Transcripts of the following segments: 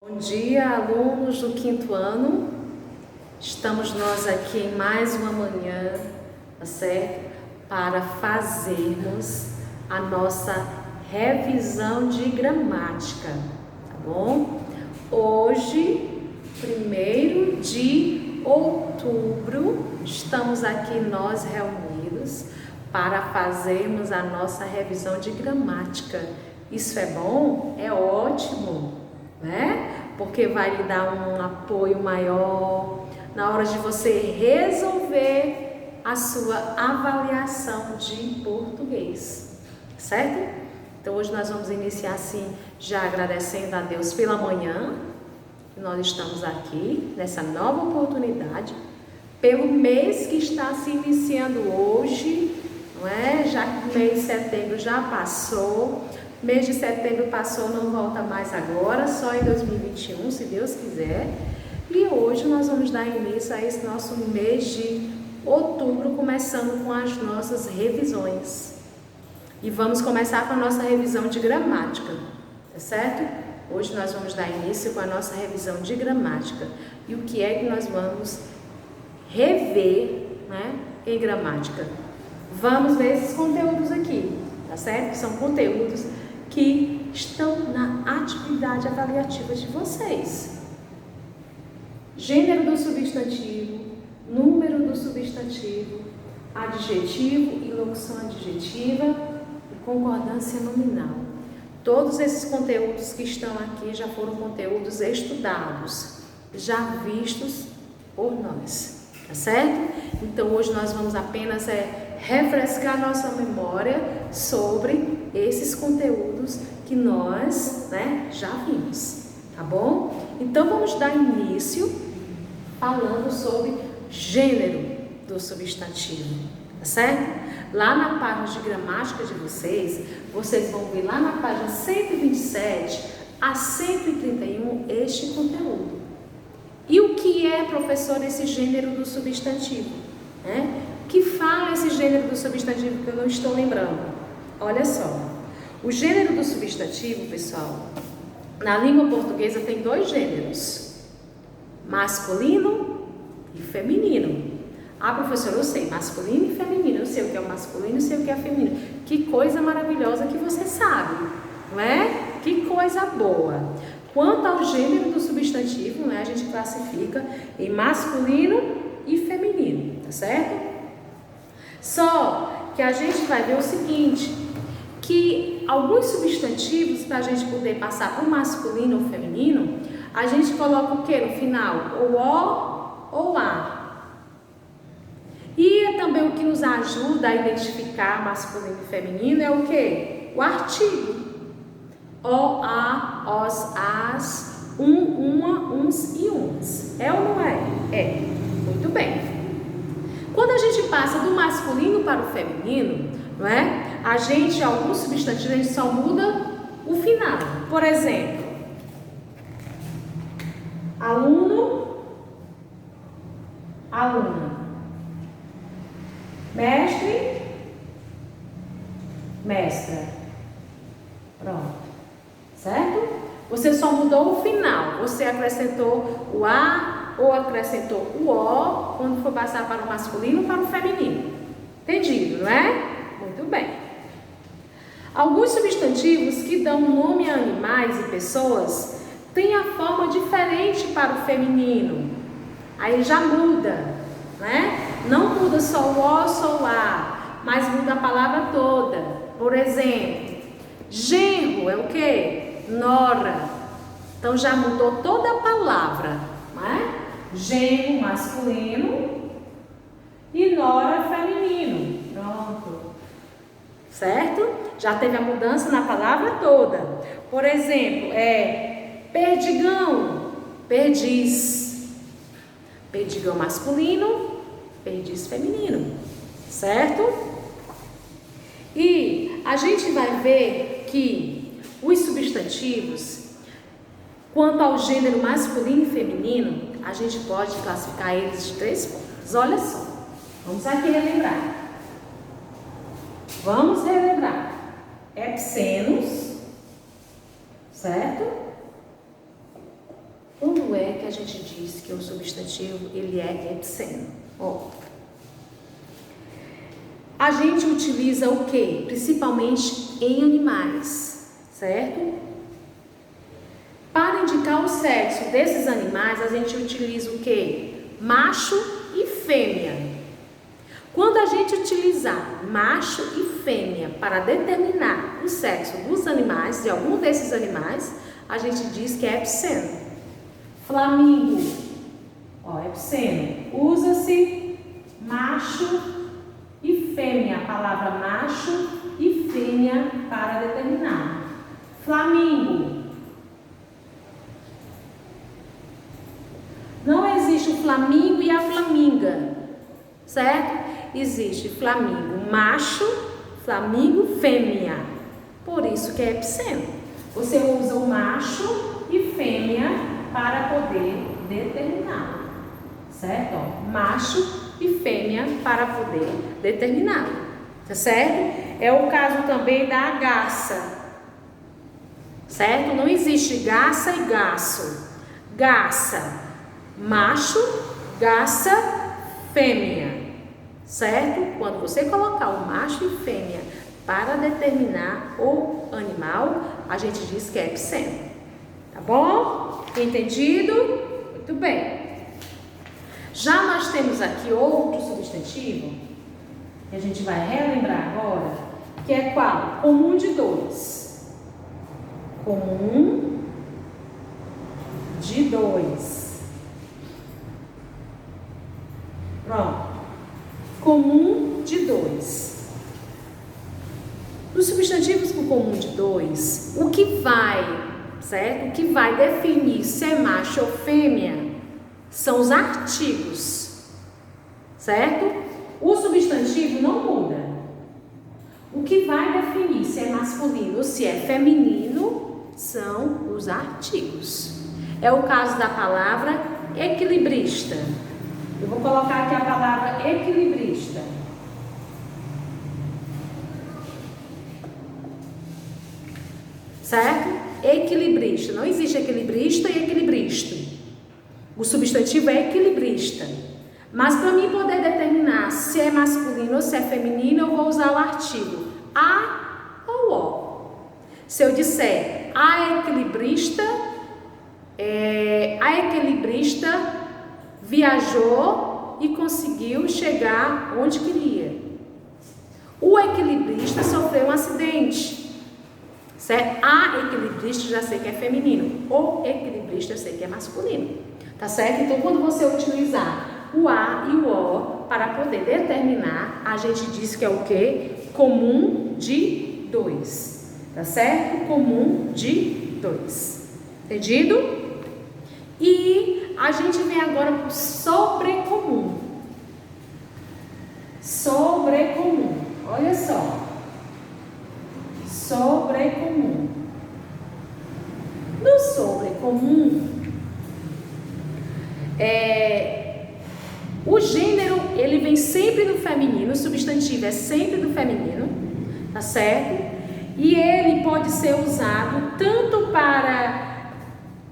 Bom dia, alunos do quinto ano. Estamos nós aqui em mais uma manhã, tá certo? Para fazermos a nossa revisão de gramática, tá bom? Hoje, 1º de outubro, estamos aqui nós reunidos para fazermos a nossa revisão de gramática. Isso é bom? É ótimo, né? Porque vai lhe dar um apoio maior na hora de você resolver a sua avaliação de português, certo? Então hoje nós vamos iniciar assim, já agradecendo a Deus pela manhã, que nós estamos aqui nessa nova oportunidade, pelo mês que está se iniciando hoje, não é? Já que o mês de setembro já passou. Mês de setembro passou, não volta mais agora, só em 2021, se Deus quiser. E hoje nós vamos dar início a esse nosso mês de outubro, começando com as nossas revisões. E vamos começar com a nossa revisão de gramática, tá certo? Hoje nós vamos dar início com a nossa revisão de gramática. E o que é que nós vamos rever, né, em gramática? Vamos ver esses conteúdos aqui, tá certo? São conteúdos que estão na atividade avaliativa de vocês. Gênero do substantivo, número do substantivo, adjetivo e locução adjetiva e concordância nominal. Todos esses conteúdos que estão aqui já foram conteúdos estudados, já vistos por nós, tá certo? Então hoje nós vamos apenas refrescar nossa memória sobre esses conteúdos que nós, já vimos, tá bom? Então vamos dar início falando sobre gênero do substantivo, tá certo? Lá na página de gramática de vocês vão ver lá na página 127 a 131 este conteúdo. E o que é, professor, esse gênero do substantivo, né? Que fala esse gênero do substantivo que eu não estou lembrando? Olha só, o gênero do substantivo, pessoal, na língua portuguesa tem dois gêneros, masculino e feminino. Ah, professor, eu sei, masculino e feminino, eu sei o que é o masculino e sei o que é o feminino. Que coisa maravilhosa que você sabe, não é? Que coisa boa. Quanto ao gênero do substantivo, a gente classifica em masculino e feminino, tá certo? Só que a gente vai ver o seguinte, que alguns substantivos, para a gente poder passar para o masculino ou feminino, a gente coloca o que no final? Ou O ou A. E também o que nos ajuda a identificar masculino e feminino é o que? O artigo. O, a, os, as, uma, uns e uns. É ou não é? É. Muito bem. Quando a gente passa do masculino para o feminino, não é? Alguns substantivos, a gente só muda o final. Por exemplo, aluno, aluna. Mestre, mestra. Pronto. Certo? Você só mudou o final. Você acrescentou o A ou acrescentou o O quando for passar para o masculino ou para o feminino. Entendido, não é? Muito bem. Alguns substantivos que dão nome a animais e pessoas têm a forma diferente para o feminino. Aí já muda, né? Não muda só o O, só o A, mas muda a palavra toda. Por exemplo, genro é o quê? Nora. Então já mudou toda a palavra, não é? Genro masculino e nora feminino. Pronto. Certo? Já teve a mudança na palavra toda. Por exemplo, perdigão, perdiz. Perdigão masculino, perdiz feminino. Certo? E a gente vai ver que os substantivos, quanto ao gênero masculino e feminino, a gente pode classificar eles de 3 formas. Olha só, vamos aqui relembrar. Vamos relembrar. Epsenos, certo? momento é que a gente diz que o substantivo ele é epiceno? Ó, a gente utiliza o quê? Principalmente em animais, certo? Para indicar o sexo desses animais, a gente utiliza o quê? Macho e fêmea. Quando a gente utilizar macho e fêmea para determinar o sexo dos animais, de algum desses animais, a gente diz que é epiceno. Flamingo, ó, epiceno. Usa-se macho e fêmea, a palavra macho e fêmea para determinar. Flamingo. Não existe o flamingo e a flaminga, certo? Existe flamingo macho, flamingo fêmea. Por isso que é epiceno. Você usa o macho e fêmea para poder determinar, certo? Ó, macho e fêmea para poder determinar, tá certo? É o caso também da garça, certo? Não existe garça e gaço. Garça, macho, garça, fêmea, certo? Quando você colocar o macho e fêmea para determinar o animal, a gente diz que é epiceno, tá bom? Entendido? Muito bem. Já nós temos aqui outro substantivo, que a gente vai relembrar agora, que é qual? Comum de dois. Comum de dois. Pronto. Comum de dois. Nos substantivos com comum de dois, o que vai, certo? O que vai definir se é macho ou fêmea são os artigos, certo? O substantivo não muda. O que vai definir se é masculino ou se é feminino são os artigos. É o caso da palavra equilibrista. Eu vou colocar aqui a palavra equilibrista. Certo? Equilibrista. Não existe equilibrista e equilibrista. O substantivo é equilibrista. Mas para mim poder determinar se é masculino ou se é feminino, eu vou usar o artigo a ou o. Se eu disser a equilibrista viajou e conseguiu chegar onde queria. O equilibrista sofreu um acidente. Certo? A equilibrista já sei que é feminino. O equilibrista eu sei que é masculino. Tá certo? Então, quando você utilizar o A e o O para poder determinar, a gente diz que é o quê? Comum de dois. Tá certo? Comum de dois. Entendido? E a gente vem agora para o sobrecomum. Sobrecomum. Olha só. Sobrecomum. No sobrecomum, o gênero, ele vem sempre no feminino, o substantivo é sempre do feminino, tá certo? E ele pode ser usado tanto para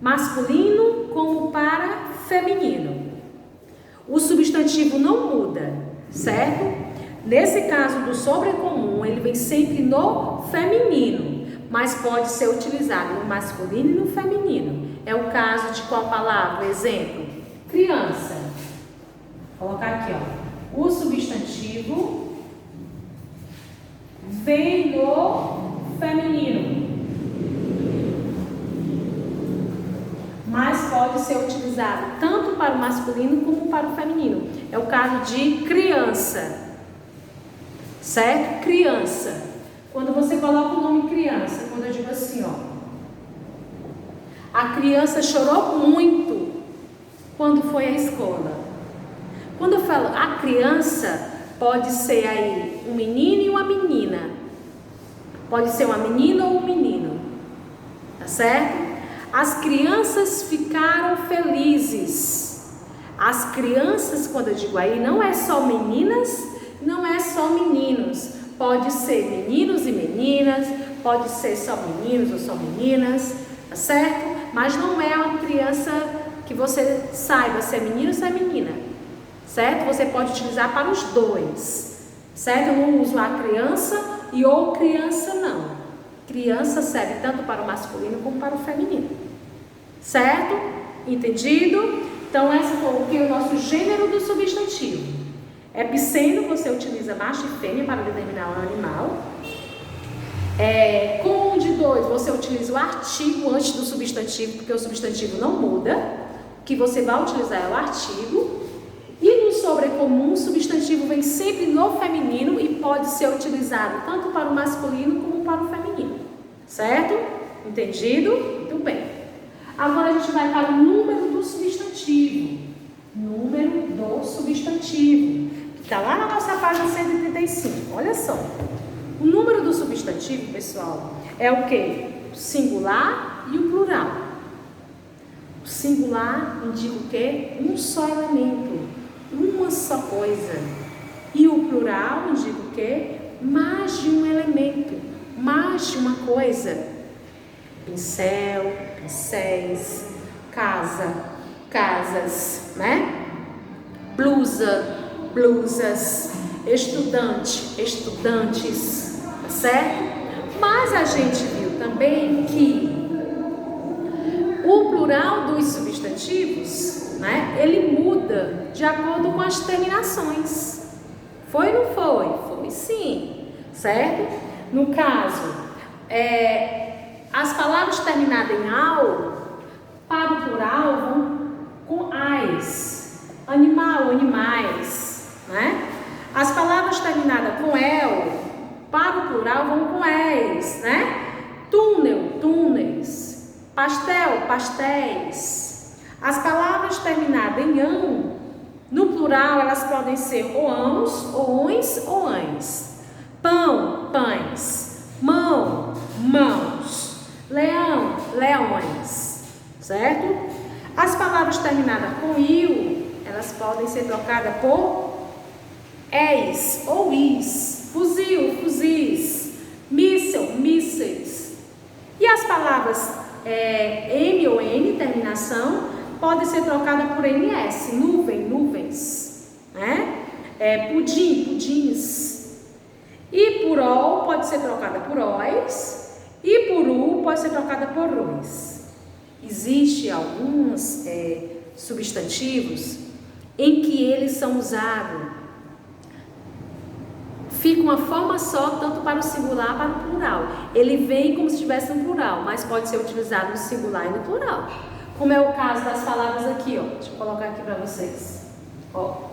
masculino como para feminino. O substantivo não muda, certo? Nesse caso do sobrecomum, ele vem sempre no feminino, mas pode ser utilizado no masculino e no feminino. É o caso de qual palavra? Exemplo, criança. Vou colocar aqui, ó. O substantivo vem no feminino, mas pode ser utilizado tanto para o masculino como para o feminino. É o caso de criança, certo? Criança. Quando você coloca o nome criança, quando eu digo assim, ó, a criança chorou muito quando foi à escola. Quando eu falo a criança, pode ser aí um menino e uma menina. Pode ser uma menina ou um menino. Tá certo? As crianças ficaram felizes. As crianças, quando eu digo aí, não é só meninas, não é só meninos. Pode ser meninos e meninas, pode ser só meninos ou só meninas, tá certo? Mas não é uma criança que você saiba se é menino ou se é menina, certo? Você pode utilizar para os dois, certo? Eu não uso a criança e ou criança não. Criança serve tanto para o masculino como para o feminino, certo? Entendido? Então, esse foi o que o nosso gênero do substantivo. Epiceno, você utiliza macho e fêmea para determinar um animal. Com de dois, você utiliza o artigo antes do substantivo, porque o substantivo não muda. O que você vai utilizar é o artigo. E no sobrecomum, o substantivo vem sempre no feminino e pode ser utilizado tanto para o masculino como para o feminino. Certo? Entendido? Muito bem. Agora a gente vai para o número do substantivo. Número do substantivo, que está lá na nossa página 135. Olha só. O número do substantivo, pessoal, é o quê? O singular e o plural. O singular indica o quê? Um só elemento, uma só coisa. E o plural indica o quê? Mais de um elemento, mais de uma coisa. Pincel, pincéis, casa, casas, né? Blusa, blusas, estudante, estudantes, tá certo? Mas a gente viu também que o plural dos substantivos, né, ele muda de acordo com as terminações. Foi ou não foi? Foi sim, certo? No caso, as palavras terminadas em "al", para o plural, vão com "ais". Animal, animais, né? As palavras terminadas com "el", para o plural, vão com "es", né? Túnel, túneis. Pastel, pastéis. As palavras terminadas em "ão", no plural, elas podem ser ou "ãos", ou "ões", ou "ães". Pão, pães. Mão, mãos. Leão, leões. Certo? As palavras terminadas com "il", elas podem ser trocadas por "es" ou "is". Fuzil, fuzis. Míssel, mísseis. E as palavras M ou N, terminação, podem ser trocadas por NS. Nuvem, nuvens. Né? Pudim, pudins. E por "ol" pode ser trocada por "óis. E por "u" pode ser trocada por "rois". Existem alguns substantivos em que eles são usados, fica uma forma só, tanto para o singular para o plural. Ele vem como se tivesse um plural, mas pode ser utilizado no singular e no plural. Como é o caso das palavras aqui, ó. Deixa eu colocar aqui para vocês. Ó.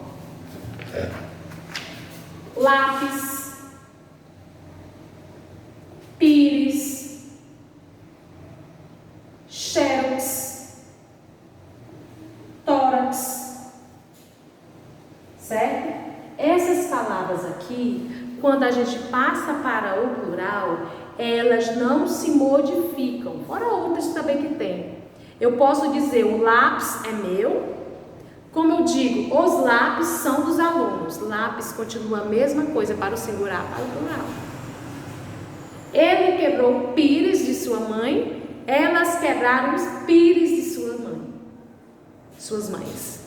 Lápis, pires, xerox, tórax. Certo? Essas palavras aqui, quando a gente passa para o plural, elas não se modificam. Fora outras também que tem. Eu posso dizer o lápis é meu, como eu digo, os lápis são dos alunos. Lápis continua a mesma coisa para o singular, para o plural. Ele quebrou o pires de sua mãe, elas quebraram os pires de sua mãe, suas mães.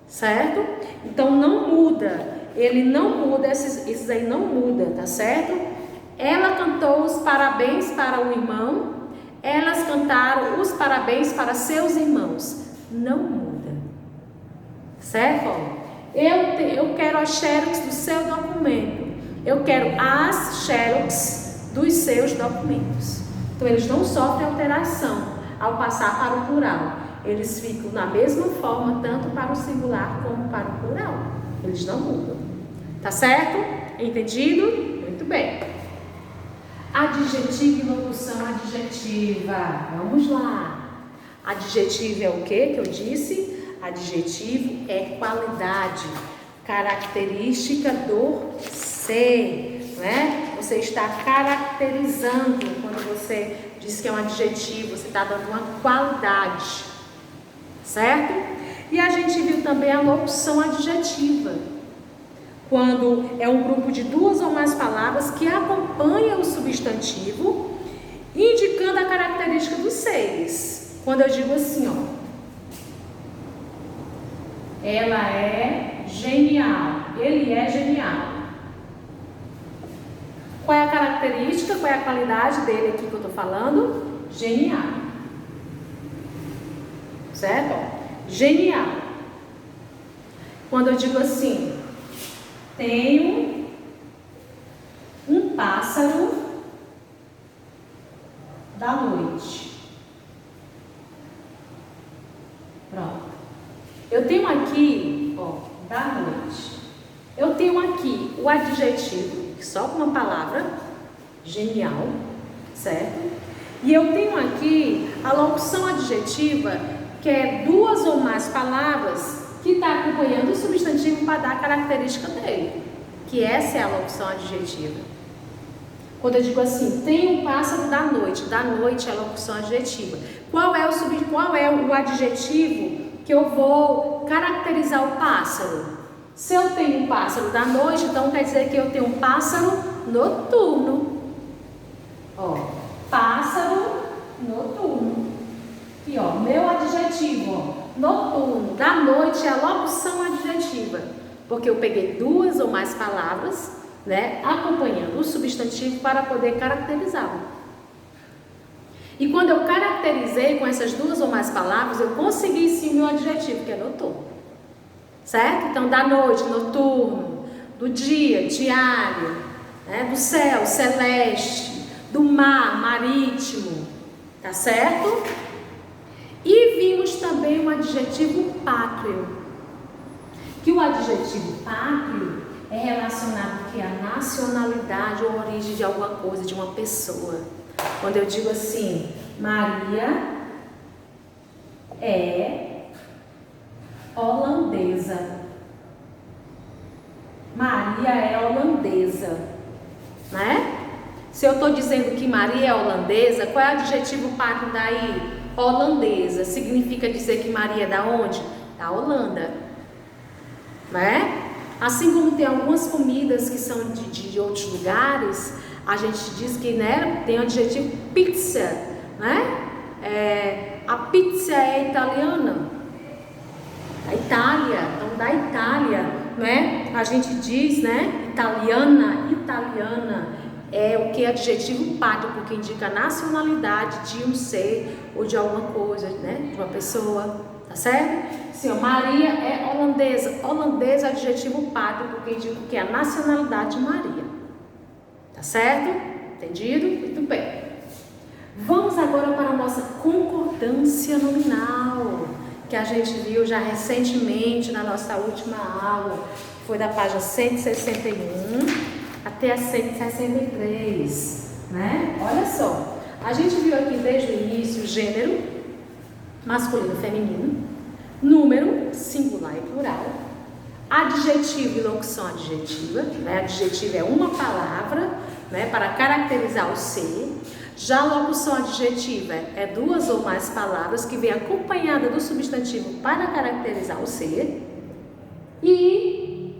Certo? Então não muda, ele não muda, esses aí não muda, tá certo? Ela cantou os parabéns para o irmão, elas cantaram os parabéns para seus irmãos. Não muda. Certo? Eu quero a xerox do seu documento. Eu quero as xerox dos seus documentos. Então eles não sofrem alteração ao passar para o plural. Eles ficam na mesma forma, tanto para o singular como para o plural. Eles não mudam. Tá certo? Entendido? Muito bem. Adjetivo e locução adjetiva. Vamos lá. Adjetivo é o que eu disse? Adjetivo é qualidade, característica do ser, né? Você está caracterizando quando você diz que é um adjetivo, você está dando uma qualidade. Certo? E a gente viu também a locução adjetiva, quando é um grupo de duas ou mais palavras que acompanha o substantivo, indicando a característica dos seres. Quando eu digo assim, ó, Ela é genial. Ele é genial. Qual é a característica, qual é a qualidade dele aqui que eu estou falando? Genial. Certo? Genial. Quando eu digo assim, tenho um pássaro da noite. Pronto. Eu tenho aqui, ó, da noite. Eu tenho aqui o adjetivo, só com uma palavra, genial, certo? E eu tenho aqui a locução adjetiva, que é duas ou mais palavras que está acompanhando o substantivo para dar a característica dele, que essa é a locução adjetiva. Quando eu digo assim, tem um pássaro da noite é a locução adjetiva. Qual é o adjetivo que eu vou caracterizar o pássaro? Se eu tenho um pássaro da noite, então quer dizer que eu tenho um pássaro noturno. Ó, pássaro noturno. Aqui, ó, meu adjetivo, ó, noturno, da noite é a locução adjetiva, porque eu peguei duas ou mais palavras, né, acompanhando o substantivo para poder caracterizá-lo. E quando eu caracterizei com essas duas ou mais palavras, eu consegui sim o meu adjetivo, que é noturno. Certo? Então, da noite, noturno, do dia, diário, né, do céu, celeste, do mar, marítimo, tá certo? E vimos também o adjetivo pátrio, que o adjetivo pátrio é relacionado que à nacionalidade ou origem de alguma coisa, de uma pessoa. Quando eu digo assim, Maria é holandesa. Maria é holandesa, né? Se eu estou dizendo que Maria é holandesa, qual é o adjetivo pátrio daí? Holandesa. Significa dizer que Maria é da onde? Da Holanda, né? Assim como tem algumas comidas que são de outros lugares, a gente diz que, né, tem o adjetivo pizza, né? A pizza é italiana. A Itália, então da Itália, né? A gente diz, né? Italiana é o que é adjetivo pátrio, porque indica a nacionalidade de um ser ou de alguma coisa, né? De uma pessoa, tá certo? Sim, Maria é holandesa. Holandesa é adjetivo pátrio, porque indica o que é a nacionalidade de Maria, tá certo? Entendido? Muito bem. Vamos agora para a nossa concordância nominal, que a gente viu já recentemente na nossa última aula, foi da página 161 até a 163, né? Olha só, a gente viu aqui desde o início gênero, masculino, feminino, número, singular e plural, adjetivo e locução adjetiva, né? Adjetivo é uma palavra, né, para caracterizar o ser. Já a locução adjetiva é duas ou mais palavras que vem acompanhada do substantivo para caracterizar o ser. E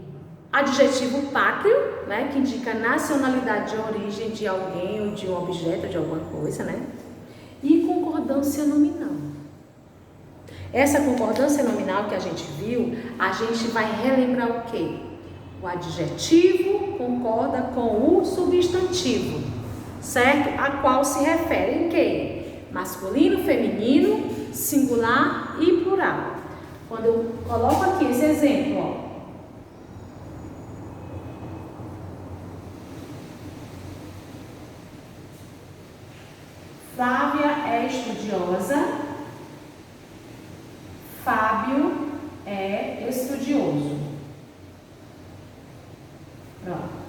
adjetivo pátrio, né, que indica a nacionalidade de origem de alguém ou de um objeto, de alguma coisa, né? E concordância nominal. Essa concordância nominal que a gente viu, a gente vai relembrar o quê? O adjetivo concorda com o substantivo, certo? A qual se refere em quê? Masculino, feminino, singular e plural. Quando eu coloco aqui esse exemplo, ó. Flávia é estudiosa, Fábio é estudioso. Pronto.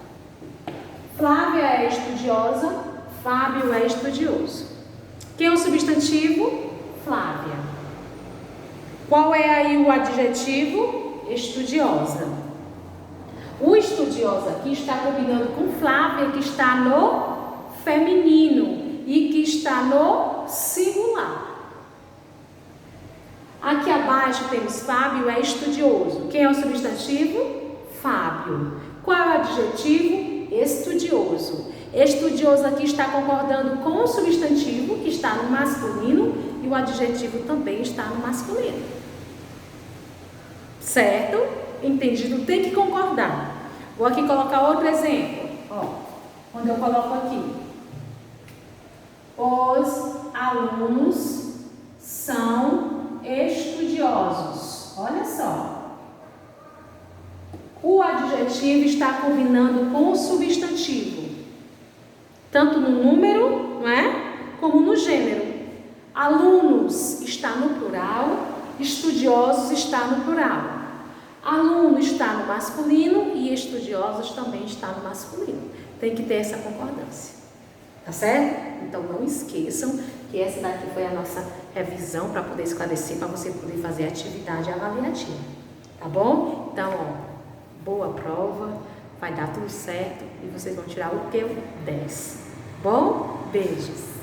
Flávia é estudiosa, Fábio é estudioso. Quem é o substantivo? Flávia. Qual é aí o adjetivo? Estudiosa. O estudiosa aqui está combinando com Flávia, que está no feminino e que está no singular. Aqui abaixo temos Fábio é estudioso. Quem é o substantivo? Fábio. Qual é o adjetivo? Estudioso. Estudioso aqui está concordando com o substantivo, que está no masculino, e o adjetivo também está no masculino. Certo? Entendido? Tem que concordar. Vou aqui colocar outro exemplo. Ó, quando eu coloco aqui, os alunos são estudiosos. Olha só. O adjetivo está combinando com o substantivo, tanto no número, não é? Como no gênero. Alunos está no plural, estudiosos está no plural. Aluno está no masculino e estudiosos também está no masculino. Tem que ter essa concordância. Tá certo? Então não esqueçam que essa daqui foi a nossa revisão para poder esclarecer, para você poder fazer atividade avaliativa. Tá bom? Então, ó, boa prova, vai dar tudo certo e vocês vão tirar o que? 10. Bom? Beijos!